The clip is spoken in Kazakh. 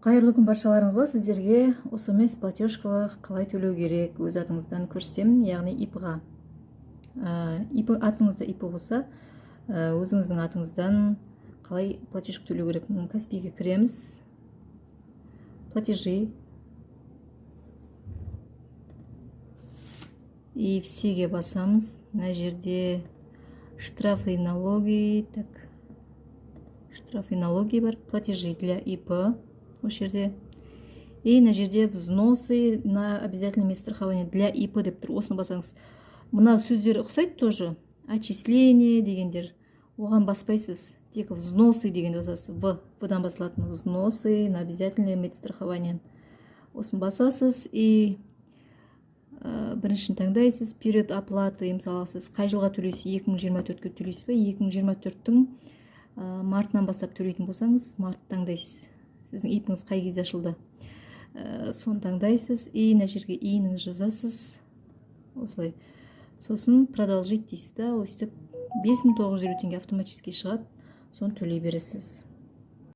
Қайырлы күн баршаларыңызға. Сіздерге ОСМС платежкаға қалай төлеу керек өз атыңыздан көрсетемін, яғни ИП-ға. Атыңызда ИП болса, өзіңіздің атыңыздан қалай платежка төлеу керек? Каспиге кіреміз. Платежи. И всеге басамыз. Мына жерде штрафы и налоги, штрафы и налоги бар. Платежи для ИП. Осы жерде. И мына жерде взносы на обязательное медстрахование для ИП деп тұр. Осыны басаңыз. Мына сөздер ұқсайды тоже. Отчисление дегендер. Оған баспайсыз. Тек взносы дегенді басасыз. В-дан басылатын взносы на обязательное медстрахование. Осын басасыз. И біріншін таңдайсыз. Период оплаты. Мысалы, сіз қай жылға төлейсіз? 2024-ке төлейсіз бе? 2024-тің мартынан бастап төлейтін болсаңыз, март таңдайсыз. Сіздің ИП-іңіз қай кезде ашылды? Соны таңдайсыз. И мына жерге иінің жазасыз. Осылай. Сосын продолжить дейсіз да. Өстіп 5950 теңге автоматически шығады. Соны төлей бересіз.